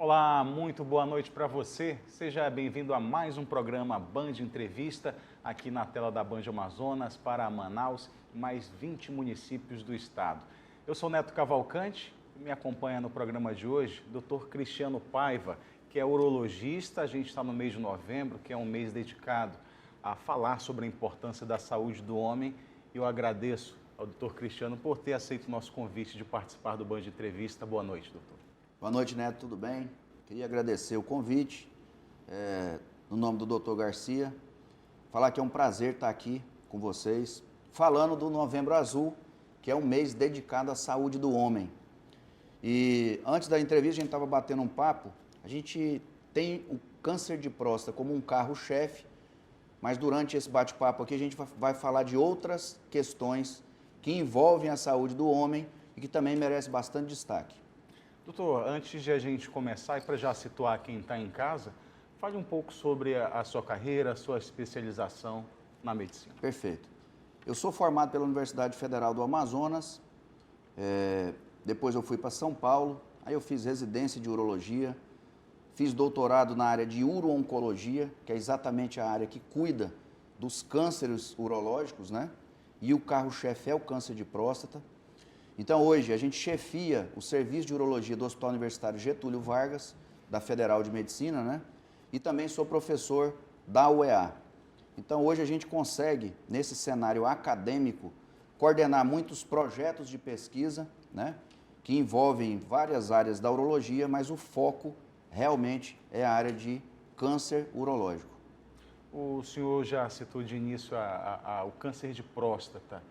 Olá, muito boa noite para você. Seja bem-vindo a mais um programa Band Entrevista, aqui na tela da Band Amazonas, para Manaus e mais 20 municípios do estado. Eu sou Neto Cavalcante e me acompanha no programa de hoje Dr. Cristiano Paiva, que é urologista. A gente está no mês de novembro, que é um mês dedicado a falar sobre a importância da saúde do homem. Eu agradeço ao Dr. Cristiano por ter aceito o nosso convite de participar do Band Entrevista. Boa noite, doutor. Boa noite, Neto, tudo bem? Queria agradecer o convite, no nome do Dr. Garcia, falar que é um prazer estar aqui com vocês, falando do Novembro Azul, que é um mês dedicado à saúde do homem. E antes da entrevista a gente estava batendo um papo, a gente tem o câncer de próstata como um carro-chefe, mas durante esse bate-papo aqui a gente vai falar de outras questões que envolvem a saúde do homem e que também merece bastante destaque. Doutor, antes de a gente começar e para já situar quem está em casa, fale um pouco sobre a sua carreira, a sua especialização na medicina. Perfeito. Eu sou formado pela Universidade Federal do Amazonas, depois eu fui para São Paulo, aí eu fiz residência de urologia, fiz doutorado na área de uro-oncologia, que é exatamente a área que cuida dos cânceres urológicos, né? E o carro-chefe é o câncer de próstata. Então, hoje, a gente chefia o serviço de urologia do Hospital Universitário Getúlio Vargas, da Federal de Medicina, né? E também sou professor da UEA. Então, hoje a gente consegue, nesse cenário acadêmico, coordenar muitos projetos de pesquisa, né? Que envolvem várias áreas da urologia, mas o foco realmente é a área de câncer urológico. O senhor já citou de início o câncer de próstata.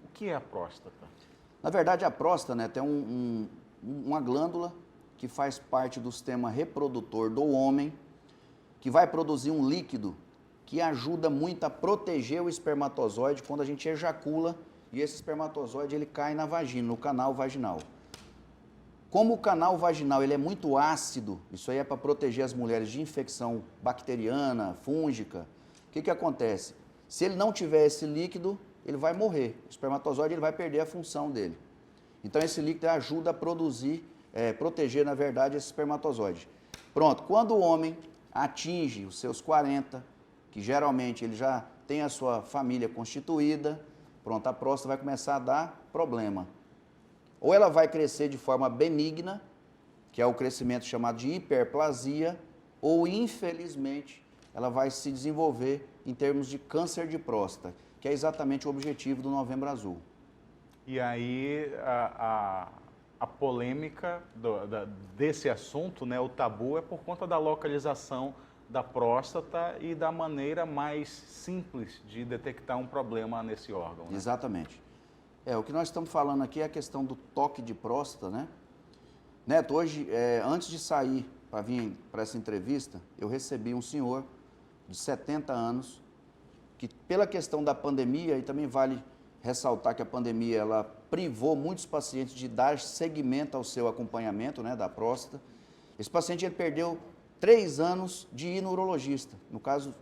O que é a próstata? Na verdade, a próstata, né, tem uma glândula que faz parte do sistema reprodutor do homem, que vai produzir um líquido que ajuda muito a proteger o espermatozoide quando a gente ejacula e esse espermatozoide ele cai na vagina, no canal vaginal. Como o canal vaginal ele é muito ácido, isso aí é para proteger as mulheres de infecção bacteriana, fúngica, o que acontece? Se ele não tiver esse líquido, ele vai morrer, o espermatozoide ele vai perder a função dele. Então esse líquido ajuda a produzir, proteger na verdade esse espermatozoide. Pronto, quando o homem atinge os seus 40, que geralmente ele já tem a sua família constituída, pronto, a próstata vai começar a dar problema. Ou ela vai crescer de forma benigna, que é o crescimento chamado de hiperplasia, ou infelizmente ela vai se desenvolver em termos de câncer de próstata, que é exatamente o objetivo do Novembro Azul. E aí a polêmica desse assunto, né, o tabu, é por conta da localização da próstata e da maneira mais simples de detectar um problema nesse órgão. Né? Exatamente. O que nós estamos falando aqui é a questão do toque de próstata, né? Neto, hoje, antes de sair para vir para essa entrevista, eu recebi um senhor de 70 anos, que pela questão da pandemia, e também vale ressaltar que a pandemia ela privou muitos pacientes de dar seguimento ao seu acompanhamento, né, da próstata. Esse paciente ele perdeu 3 anos de ir no urologista, no caso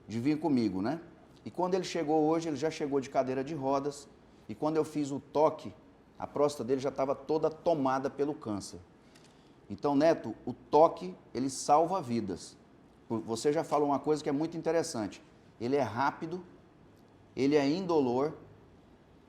de vir comigo, né? E quando ele chegou hoje, ele já chegou de cadeira de rodas, e quando eu fiz o toque, a próstata dele já estava toda tomada pelo câncer. Então, Neto, o toque, ele salva vidas. Você já falou uma coisa que é muito interessante. Ele é rápido, ele é indolor,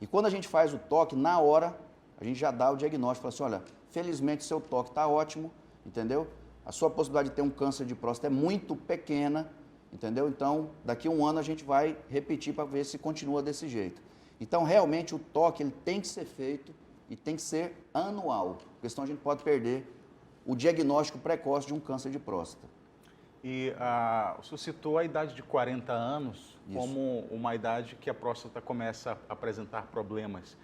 e quando a gente faz o toque, na hora, a gente já dá o diagnóstico, fala assim, olha, felizmente seu toque está ótimo, entendeu? A sua possibilidade de ter um câncer de próstata é muito pequena, entendeu? Então, daqui a um ano a gente vai repetir para ver se continua desse jeito. Então, realmente, o toque ele tem que ser feito e tem que ser anual, porque senão a gente pode perder o diagnóstico precoce de um câncer de próstata. E o senhor citou a idade de 40 anos Isso. como uma idade que a próstata começa a apresentar problemas.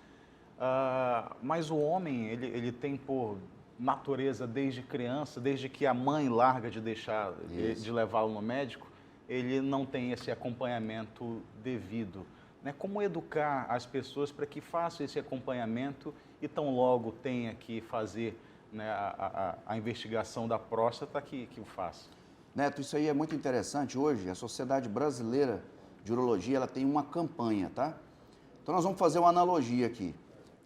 Mas o homem, ele tem por natureza desde criança, desde que a mãe larga de deixar, de levá-lo no médico, ele não tem esse acompanhamento devido. Né? Como educar as pessoas para que façam esse acompanhamento e tão logo tenha que fazer, né, a investigação da próstata que o faça? Neto, isso aí é muito interessante. Hoje, a Sociedade Brasileira de Urologia ela tem uma campanha, tá? Então, nós vamos fazer uma analogia aqui.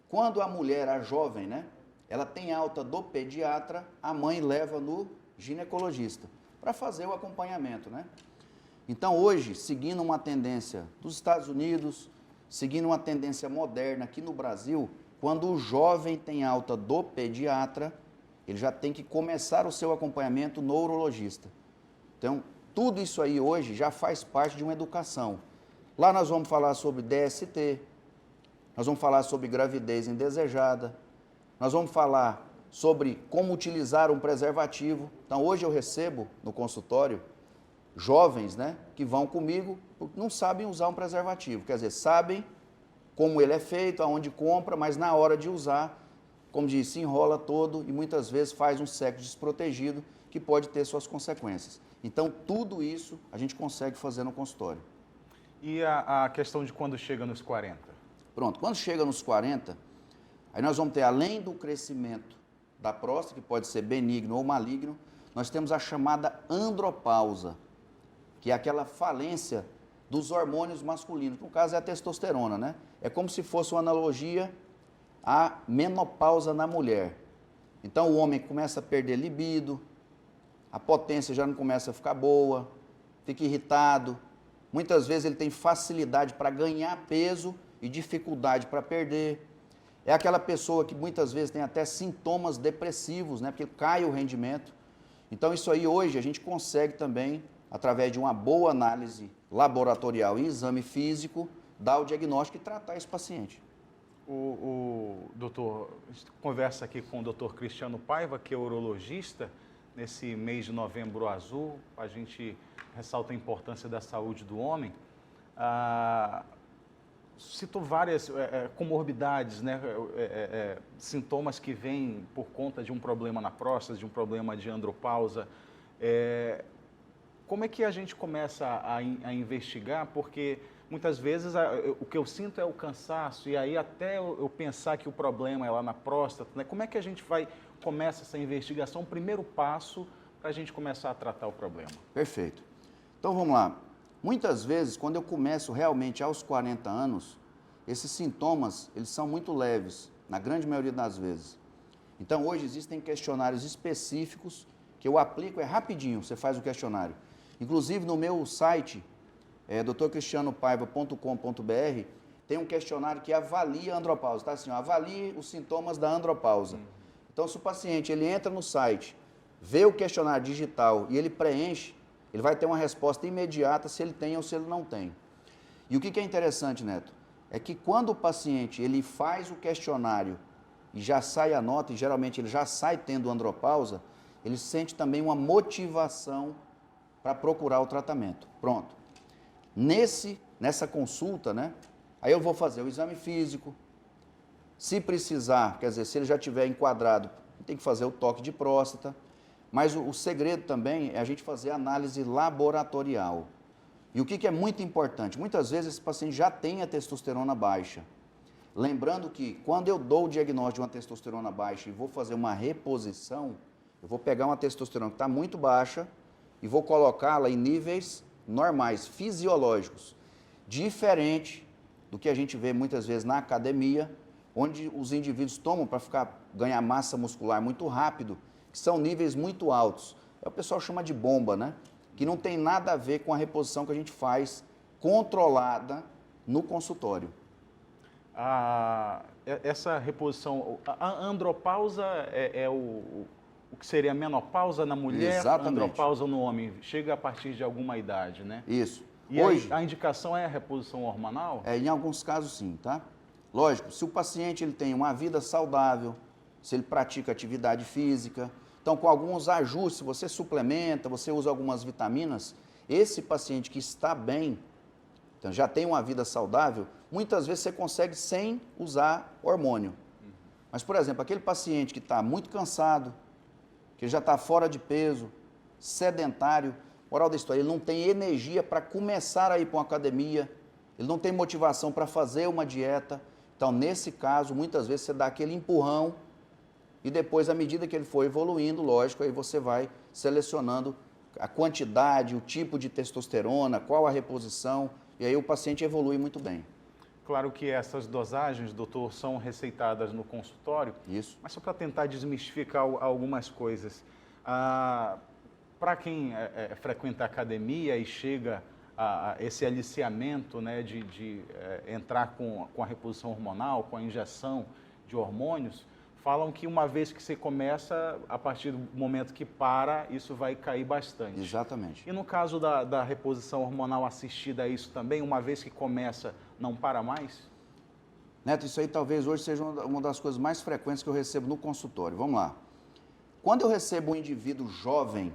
Quando a mulher, a jovem, né, ela tem alta do pediatra, a mãe leva no ginecologista, para fazer o acompanhamento, né? Então, hoje, seguindo uma tendência dos Estados Unidos, seguindo uma tendência moderna aqui no Brasil, quando o jovem tem alta do pediatra, ele já tem que começar o seu acompanhamento no urologista. Então, tudo isso aí hoje já faz parte de uma educação. Lá nós vamos falar sobre DST, nós vamos falar sobre gravidez indesejada, nós vamos falar sobre como utilizar um preservativo. Então, hoje eu recebo no consultório jovens, né, que vão comigo porque não sabem usar um preservativo. Quer dizer, sabem como ele é feito, aonde compra, mas na hora de usar, como disse, se enrola todo e muitas vezes faz um sexo desprotegido que pode ter suas consequências. Então, tudo isso a gente consegue fazer no consultório. E a questão de quando chega nos 40? Pronto, quando chega nos 40, aí nós vamos ter, além do crescimento da próstata, que pode ser benigno ou maligno, nós temos a chamada andropausa, que é aquela falência dos hormônios masculinos, que no caso é a testosterona, né? É como se fosse uma analogia à menopausa na mulher. Então o homem começa a perder libido, a potência já não começa a ficar boa, fica irritado, muitas vezes ele tem facilidade para ganhar peso e dificuldade para perder. É aquela pessoa que muitas vezes tem até sintomas depressivos, né? Porque cai o rendimento. Então isso aí hoje a gente consegue também, através de uma boa análise laboratorial e exame físico, dar o diagnóstico e tratar esse paciente. Doutor, a gente conversa aqui com o doutor Cristiano Paiva, que é urologista. Nesse mês de Novembro Azul, a gente ressalta a importância da saúde do homem. Citou várias comorbidades, né? Sintomas que vêm por conta de um problema na próstata, de um problema de andropausa. Como é que a gente começa a investigar? Porque muitas vezes o que eu sinto é o cansaço, e aí até eu pensar que o problema é lá na próstata, né? Como é que a gente começa essa investigação, o primeiro passo para a gente começar a tratar o problema? Perfeito. Então vamos lá. Muitas vezes, quando eu começo realmente aos 40 anos, esses sintomas, eles são muito leves, na grande maioria das vezes. Então hoje existem questionários específicos que eu aplico, é rapidinho, você faz o questionário. Inclusive no meu site, drcristianopaiva.com.br, tem um questionário que avalia a andropausa, tá assim, ó, avalie os sintomas da andropausa. Então, se o paciente ele entra no site, vê o questionário digital e ele preenche, ele vai ter uma resposta imediata se ele tem ou se ele não tem. E o que é interessante, Neto, é que quando o paciente ele faz o questionário e já sai a nota, e geralmente ele já sai tendo andropausa, ele sente também uma motivação para procurar o tratamento. Pronto. Nessa consulta, né, aí eu vou fazer o exame físico. Se precisar, quer dizer, se ele já estiver enquadrado, tem que fazer o toque de próstata. Mas o segredo também é a gente fazer análise laboratorial. E o que é muito importante? Muitas vezes esse paciente já tem a testosterona baixa. Lembrando que quando eu dou o diagnóstico de uma testosterona baixa e vou fazer uma reposição, eu vou pegar uma testosterona que está muito baixa e vou colocá-la em níveis normais, fisiológicos, diferente do que a gente vê muitas vezes na academia, onde os indivíduos tomam para ganhar massa muscular muito rápido, que são níveis muito altos. O pessoal chama de bomba, né? Que não tem nada a ver com a reposição que a gente faz controlada no consultório. Essa reposição, a andropausa é o que seria a menopausa na mulher, exatamente. Andropausa no homem, chega a partir de alguma idade, né? Isso. E hoje, a indicação é a reposição hormonal? Em alguns casos sim, tá? Lógico, se o paciente ele tem uma vida saudável, se ele pratica atividade física, então com alguns ajustes, você suplementa, você usa algumas vitaminas, esse paciente que está bem, então já tem uma vida saudável, muitas vezes você consegue sem usar hormônio. Mas, por exemplo, aquele paciente que está muito cansado, que já está fora de peso, sedentário, moral da história, ele não tem energia para começar a ir para uma academia, ele não tem motivação para fazer uma dieta. Então, nesse caso, muitas vezes você dá aquele empurrão e depois, à medida que ele for evoluindo, lógico, aí você vai selecionando a quantidade, o tipo de testosterona, qual a reposição, e aí o paciente evolui muito bem. Claro que essas dosagens, doutor, são receitadas no consultório. Isso. Mas só para tentar desmistificar algumas coisas. para quem frequenta a academia e chega a esse aliciamento, né, de entrar com a reposição hormonal, com a injeção de hormônios, falam que uma vez que você começa, a partir do momento que para, isso vai cair bastante. Exatamente. E no caso da reposição hormonal assistida a isso também, uma vez que começa, não para mais? Neto, isso aí talvez hoje seja uma das coisas mais frequentes que eu recebo no consultório. Vamos lá. Quando eu recebo um indivíduo jovem,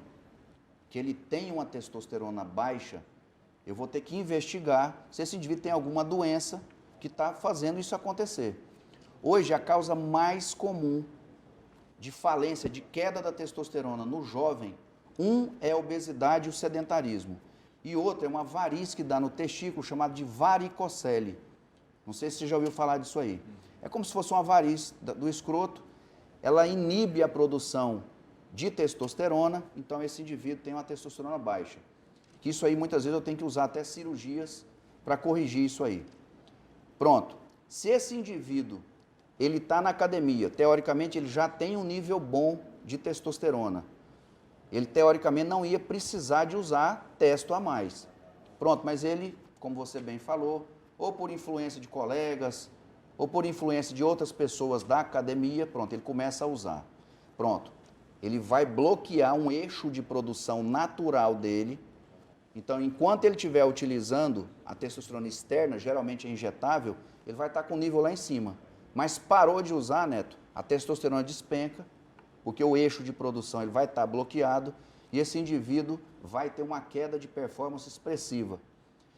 que ele tem uma testosterona baixa, eu vou ter que investigar se esse indivíduo tem alguma doença que está fazendo isso acontecer. Hoje, a causa mais comum de falência, de queda da testosterona no jovem, é a obesidade e o sedentarismo. E outra é uma varize que dá no testículo, chamada de varicocele. Não sei se você já ouviu falar disso aí. É como se fosse uma varize do escroto, ela inibe a produção de testosterona, então esse indivíduo tem uma testosterona baixa. Que isso aí, muitas vezes, eu tenho que usar até cirurgias para corrigir isso aí. Pronto. Se esse indivíduo, ele está na academia, teoricamente, ele já tem um nível bom de testosterona. Ele, teoricamente, não ia precisar de usar testo a mais. Pronto, mas ele, como você bem falou, ou por influência de colegas, ou por influência de outras pessoas da academia, pronto, ele começa a usar. Pronto. Ele vai bloquear um eixo de produção natural dele. Então, enquanto ele estiver utilizando a testosterona externa, geralmente é injetável, ele vai estar com o nível lá em cima. Mas parou de usar, Neto, a testosterona despenca, porque o eixo de produção ele vai estar bloqueado e esse indivíduo vai ter uma queda de performance expressiva.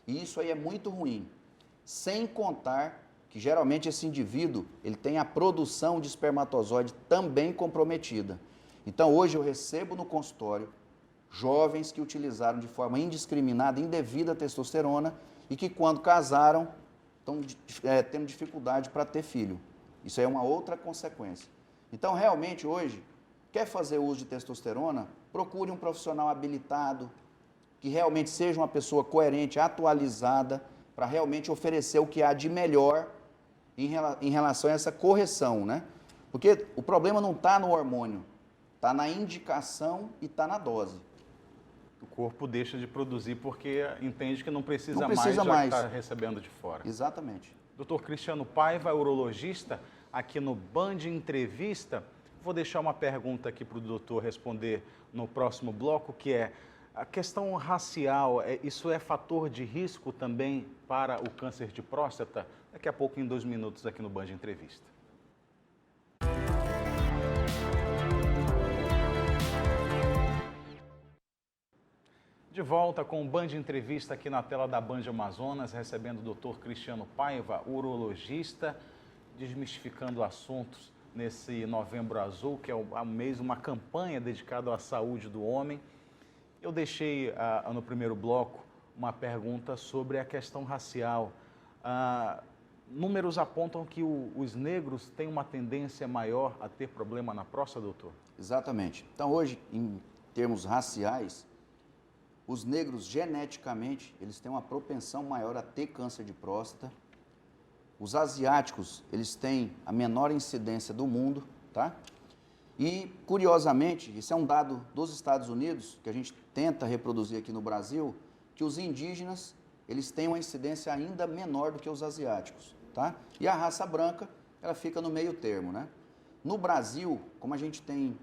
E isso aí é muito ruim. Sem contar que geralmente esse indivíduo ele tem a produção de espermatozoide também comprometida. Então, hoje eu recebo no consultório jovens que utilizaram de forma indiscriminada, indevida a testosterona e que quando casaram estão tendo dificuldade para ter filho. Isso aí é uma outra consequência. Então, realmente, hoje, quer fazer uso de testosterona, procure um profissional habilitado, que realmente seja uma pessoa coerente, atualizada, para realmente oferecer o que há de melhor em relação a essa correção, né? Porque o problema não está no hormônio, está na indicação e está na dose. O corpo deixa de produzir porque entende que não precisa mais, já que está recebendo de fora. Exatamente. Dr. Cristiano Paiva, urologista, aqui no Band Entrevista. Vou deixar uma pergunta aqui para o doutor responder no próximo bloco, que é a questão racial. Isso é fator de risco também para o câncer de próstata? Daqui a pouco, em 2 minutos, aqui no Band Entrevista. De volta com o Band Entrevista aqui na tela da Band Amazonas, recebendo o Dr. Cristiano Paiva, urologista, desmistificando assuntos nesse Novembro Azul, que é o mês, uma campanha dedicada à saúde do homem. Eu deixei no primeiro bloco uma pergunta sobre a questão racial. Números apontam que os negros têm uma tendência maior a ter problema na próstata, doutor? Exatamente. Então, hoje, em termos raciais, os negros, geneticamente, eles têm uma propensão maior a ter câncer de próstata. Os asiáticos, eles têm a menor incidência do mundo, tá? E, curiosamente, isso é um dado dos Estados Unidos, que a gente tenta reproduzir aqui no Brasil, que os indígenas, eles têm uma incidência ainda menor do que os asiáticos, tá? E a raça branca, ela fica no meio termo, né? No Brasil, como a gente tem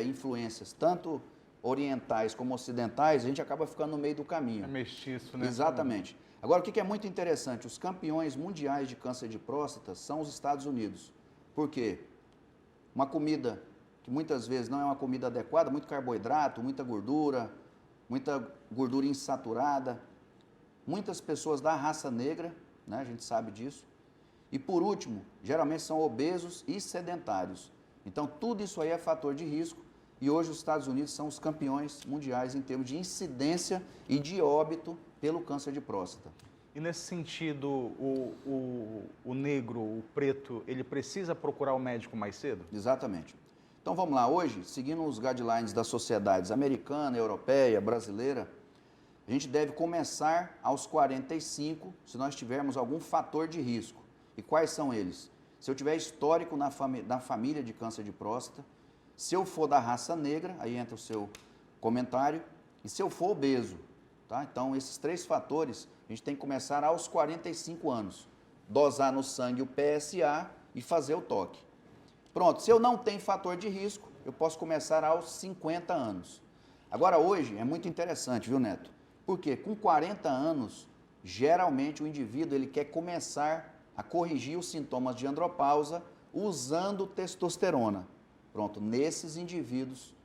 influências tanto orientais como ocidentais, a gente acaba ficando no meio do caminho. É mestiço, né? Exatamente. Agora, o que é muito interessante, os campeões mundiais de câncer de próstata são os Estados Unidos. Por quê? Uma comida que muitas vezes não é uma comida adequada, muito carboidrato, muita gordura insaturada, muitas pessoas da raça negra, né, a gente sabe disso. E por último, geralmente são obesos e sedentários. Então, tudo isso aí é fator de risco. E hoje os Estados Unidos são os campeões mundiais em termos de incidência e de óbito pelo câncer de próstata. E nesse sentido, o negro, o preto, ele precisa procurar o médico mais cedo? Exatamente. Então vamos lá, hoje, seguindo os guidelines das sociedades americana, europeia, brasileira, a gente deve começar aos 45 se nós tivermos algum fator de risco. E quais são eles? Se eu tiver histórico na família de câncer de próstata, se eu for da raça negra, aí entra o seu comentário, e se eu for obeso, tá? Então, esses 3 fatores, a gente tem que começar aos 45 anos. Dosar no sangue o PSA e fazer o toque. Pronto, se eu não tenho fator de risco, eu posso começar aos 50 anos. Agora, hoje, é muito interessante, viu, Neto? Porque com 40 anos, geralmente o indivíduo ele quer começar a corrigir os sintomas de andropausa usando testosterona. Pronto, nesses indivíduos,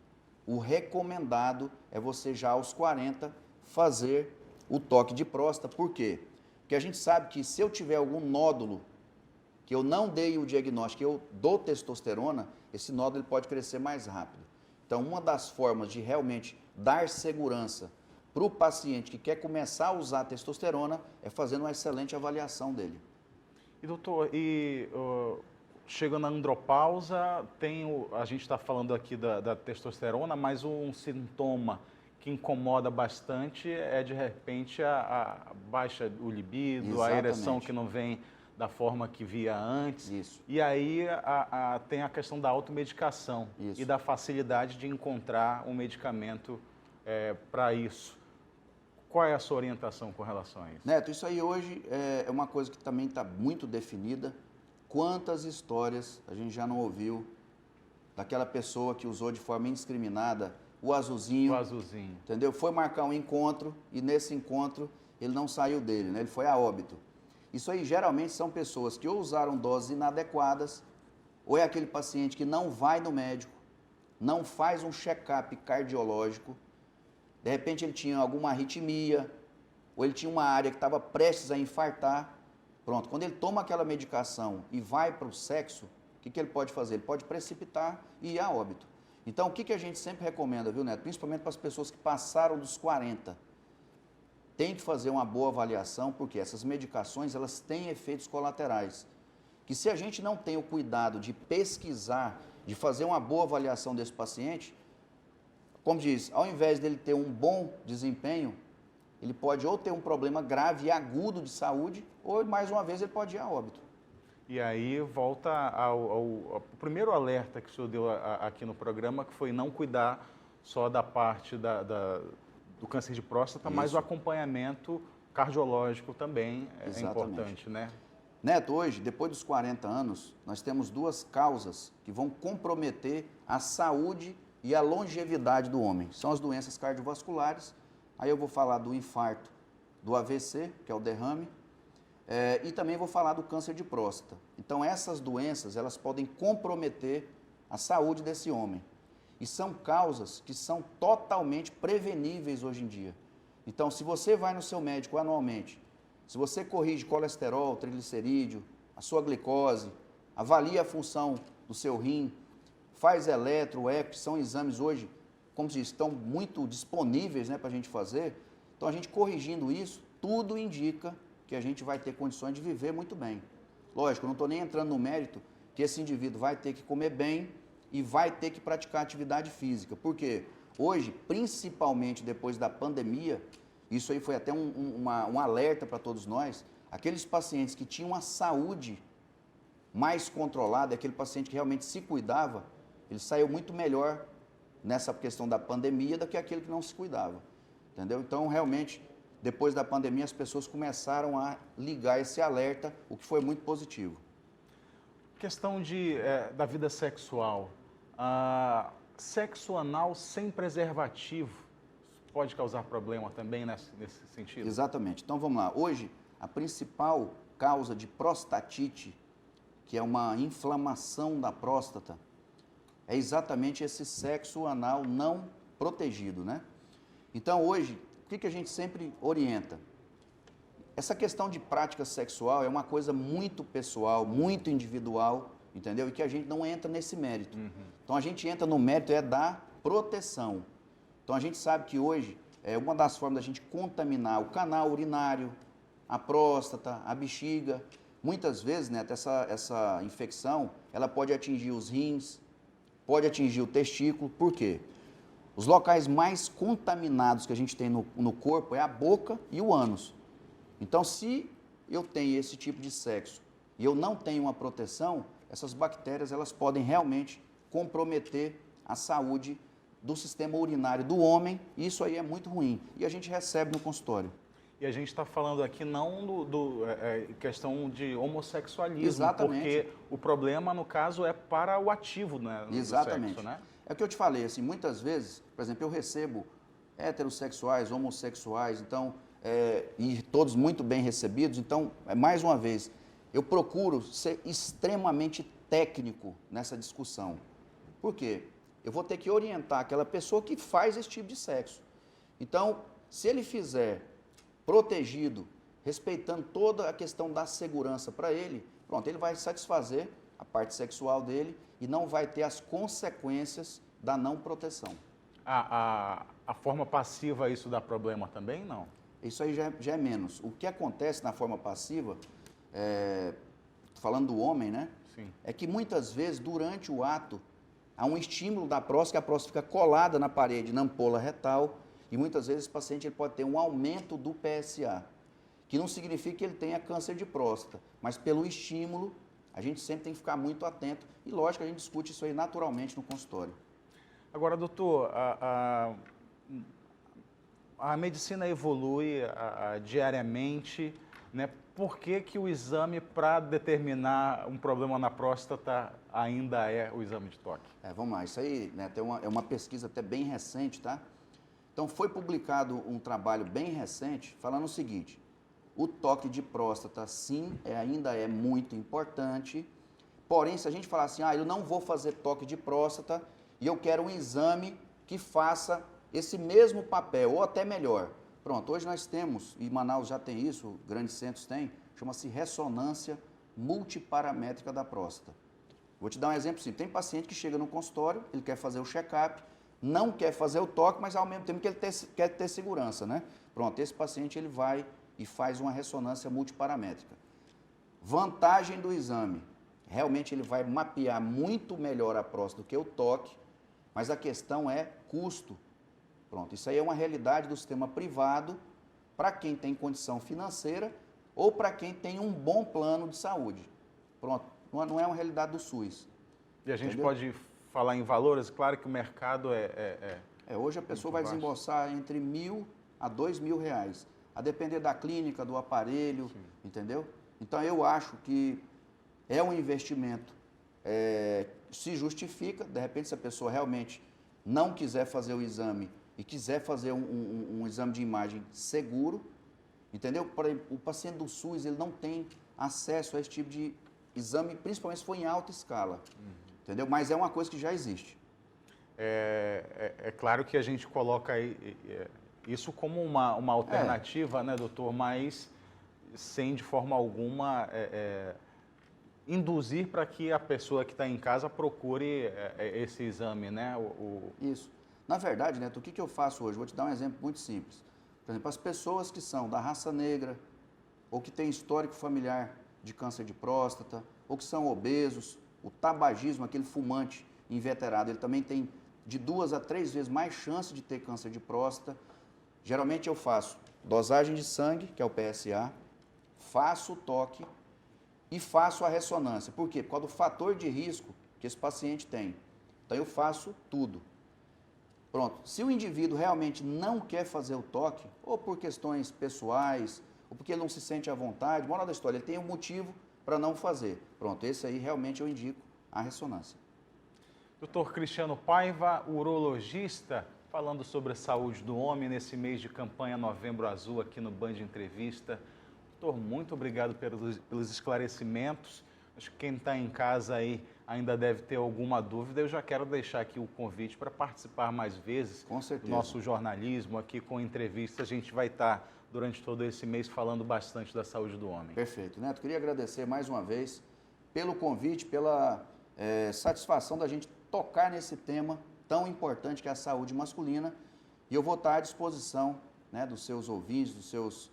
o recomendado é você já aos 40 fazer o toque de próstata. Por quê? Porque a gente sabe que se eu tiver algum nódulo que eu não dei o diagnóstico, que eu dou testosterona, esse nódulo ele pode crescer mais rápido. Então, uma das formas de realmente dar segurança para o paciente que quer começar a usar testosterona é fazendo uma excelente avaliação dele. E doutor, chega na andropausa, a gente está falando aqui da testosterona, mas um sintoma que incomoda bastante é, de repente, a baixa o libido, Exatamente. a ereção que não vem da forma que via antes. Isso. E aí tem a questão da automedicação Isso. e da facilidade de encontrar um medicamento para isso. Qual é a sua orientação com relação a isso? Neto, isso aí hoje é uma coisa que também está muito definida. Quantas histórias a gente já não ouviu daquela pessoa que usou de forma indiscriminada o azulzinho, entendeu? Foi marcar um encontro e nesse encontro ele não saiu dele, né? Ele foi a óbito. Isso aí geralmente são pessoas que ou usaram doses inadequadas, ou é aquele paciente que não vai no médico, não faz um check-up cardiológico, de repente ele tinha alguma arritmia, ou ele tinha uma área que estava prestes a infartar. Pronto, quando ele toma aquela medicação e vai para o sexo, o que ele pode fazer? Ele pode precipitar e ir a óbito. Então, o que a gente sempre recomenda, viu, Neto? Principalmente para as pessoas que passaram dos 40. Tem que fazer uma boa avaliação, porque essas medicações, elas têm efeitos colaterais. Que se a gente não tem o cuidado de pesquisar, de fazer uma boa avaliação desse paciente, como diz, ao invés dele ter um bom desempenho, ele pode ou ter um problema grave e agudo de saúde, ou mais uma vez ele pode ir a óbito. E aí volta ao primeiro alerta que o senhor deu aqui no programa, que foi não cuidar só da parte do câncer de próstata, Isso. mas o acompanhamento cardiológico também é Exatamente. importante, né? Neto, hoje, depois dos 40 anos, nós temos 2 causas que vão comprometer a saúde e a longevidade do homem. São as doenças cardiovasculares. Aí eu vou falar do infarto, do AVC, que é o derrame, e também vou falar do câncer de próstata. Então, essas doenças, elas podem comprometer a saúde desse homem. E são causas que são totalmente preveníveis hoje em dia. Então, se você vai no seu médico anualmente, se você corrige colesterol, triglicerídeo, a sua glicose, avalia a função do seu rim, faz eletro, eco, que são exames hoje, como se diz, estão muito disponíveis, né, para a gente fazer. Então, a gente corrigindo isso, tudo indica que a gente vai ter condições de viver muito bem. Lógico, eu não estou nem entrando no mérito que esse indivíduo vai ter que comer bem e vai ter que praticar atividade física. Por quê? Hoje, principalmente depois da pandemia, isso aí foi até um alerta para todos nós, aqueles pacientes que tinham a saúde mais controlada, aquele paciente que realmente se cuidava, ele saiu muito melhor nessa questão da pandemia do que aquele que não se cuidava, entendeu? Então, realmente, depois da pandemia, as pessoas começaram a ligar esse alerta, o que foi muito positivo. Questão da vida sexual. Sexo anal sem preservativo pode causar problema também nesse sentido? Exatamente. Então, vamos lá. Hoje, a principal causa de prostatite, que é uma inflamação da próstata, é exatamente esse sexo anal não protegido, né? Então, hoje, o que a gente sempre orienta? Essa questão de prática sexual é uma coisa muito pessoal, muito individual, entendeu? E que a gente não entra nesse mérito. Então, a gente entra no mérito da proteção. Então, a gente sabe que hoje, uma das formas da gente contaminar o canal urinário, a próstata, a bexiga, muitas vezes, né, essa infecção, ela pode atingir os rins, pode atingir o testículo. Por quê? Os locais mais contaminados que a gente tem no corpo é a boca e o ânus. Então, se eu tenho esse tipo de sexo e eu não tenho uma proteção, essas bactérias elas podem realmente comprometer a saúde do sistema urinário do homem, e isso aí é muito ruim. E a gente recebe no consultório. E a gente está falando aqui não questão de homossexualismo, Exatamente. porque o problema, no caso, é para o ativo, né, Exatamente. do sexo, né? É o que eu te falei, assim, muitas vezes, por exemplo, eu recebo heterossexuais, homossexuais, então, e todos muito bem recebidos, então, mais uma vez, eu procuro ser extremamente técnico nessa discussão. Por quê? Eu vou ter que orientar aquela pessoa que faz esse tipo de sexo. Então, se ele fizer protegido, respeitando toda a questão da segurança para ele, pronto, ele vai satisfazer a parte sexual dele e não vai ter as consequências da não proteção. A forma passiva, isso dá problema também, não? Isso aí já é menos. O que acontece na forma passiva, falando do homem, né? Sim. É que muitas vezes, durante o ato, há um estímulo da próstata, que a próstata fica colada na parede, na ampola retal, e muitas vezes esse paciente ele pode ter um aumento do PSA, que não significa que ele tenha câncer de próstata, mas pelo estímulo, a gente sempre tem que ficar muito atento, e lógico, a gente discute isso aí naturalmente no consultório. Agora, doutor, a medicina evolui diariamente, né? Por que que o exame para determinar um problema na próstata ainda é o exame de toque? Vamos lá, isso aí, né, é uma pesquisa até bem recente, tá? Então, foi publicado um trabalho bem recente falando o seguinte: o toque de próstata, sim, ainda é muito importante, porém, se a gente falar assim, eu não vou fazer toque de próstata e eu quero um exame que faça esse mesmo papel, ou até melhor. Pronto, hoje nós temos, e Manaus já tem isso, grandes centros têm, chama-se ressonância multiparamétrica da próstata. Vou te dar um exemplo simples. Tem paciente que chega no consultório, ele quer fazer o check-up, não quer fazer o toque, mas ao mesmo tempo que ele quer ter segurança, né? Pronto, esse paciente ele vai e faz uma ressonância multiparamétrica. Vantagem do exame, realmente ele vai mapear muito melhor a próstata do que o toque, mas a questão é custo. Pronto, isso aí é uma realidade do sistema privado para quem tem condição financeira ou para quem tem um bom plano de saúde. Pronto, não é uma realidade do SUS. E a gente Entendeu? pode falar em valores, claro que o mercado hoje a pessoa vai desembolsar entre R$1.000 a R$2.000, a depender da clínica, do aparelho, sim, entendeu? Então eu acho que é um investimento, se justifica, de repente se a pessoa realmente não quiser fazer o exame e quiser fazer um exame de imagem seguro, entendeu? O paciente do SUS ele não tem acesso a esse tipo de exame, principalmente se for em alta escala, entendeu? Mas é uma coisa que já existe. É claro que a gente coloca isso como uma alternativa, né, doutor? Mas sem de forma alguma induzir para que a pessoa que está em casa procure esse exame, né? Isso. Na verdade, Neto, o que eu faço hoje? Vou te dar um exemplo muito simples. Por exemplo, as pessoas que são da raça negra, ou que têm histórico familiar de câncer de próstata, ou que são obesos, o tabagismo, aquele fumante inveterado, ele também tem de 2 a 3 vezes mais chance de ter câncer de próstata. Geralmente eu faço dosagem de sangue, que é o PSA, faço o toque e faço a ressonância. Por quê? Por causa do fator de risco que esse paciente tem. Então eu faço tudo. Pronto. Se o indivíduo realmente não quer fazer o toque, ou por questões pessoais, ou porque ele não se sente à vontade, moral da história, ele tem um motivo para não fazer. Pronto, esse aí realmente eu indico a ressonância. Dr. Cristiano Paiva, urologista, falando sobre a saúde do homem nesse mês de campanha Novembro Azul aqui no Band Entrevista. Doutor, muito obrigado pelos esclarecimentos. Acho que quem está em casa aí ainda deve ter alguma dúvida. Eu já quero deixar aqui o convite para participar mais vezes do nosso jornalismo aqui com entrevistas. A gente vai estar durante todo esse mês falando bastante da saúde do homem. Perfeito. Neto, queria agradecer mais uma vez pelo convite, pela satisfação da gente tocar nesse tema tão importante que é a saúde masculina. E eu vou estar à disposição, né, dos seus ouvintes, dos seus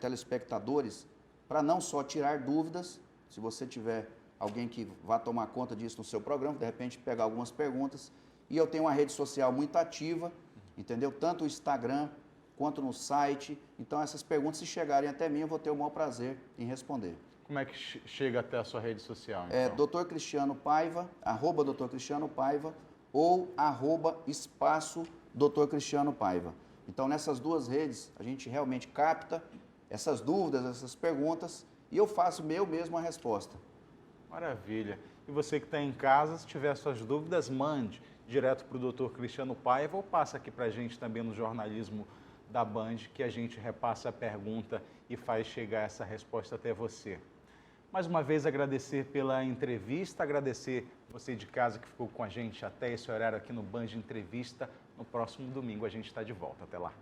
telespectadores, para não só tirar dúvidas, se você tiver alguém que vá tomar conta disso no seu programa, de repente pegar algumas perguntas. E eu tenho uma rede social muito ativa, entendeu? Tanto o Instagram quanto no site. Então essas perguntas, se chegarem até mim, eu vou ter o maior prazer em responder. Como é que chega até a sua rede social, então? Dr. Cristiano Paiva, @Dr. Cristiano Paiva, ou @espaço Dr. Cristiano Paiva. Então, nessas duas redes, a gente realmente capta essas dúvidas, essas perguntas, e eu faço eu mesmo a resposta. Maravilha. E você que está em casa, se tiver suas dúvidas, mande direto para o Dr. Cristiano Paiva ou passa aqui para a gente também no jornalismo da Band, que a gente repassa a pergunta e faz chegar essa resposta até você. Mais uma vez agradecer pela entrevista, agradecer você de casa que ficou com a gente até esse horário aqui no Band Entrevista. No próximo domingo a gente está de volta. Até lá.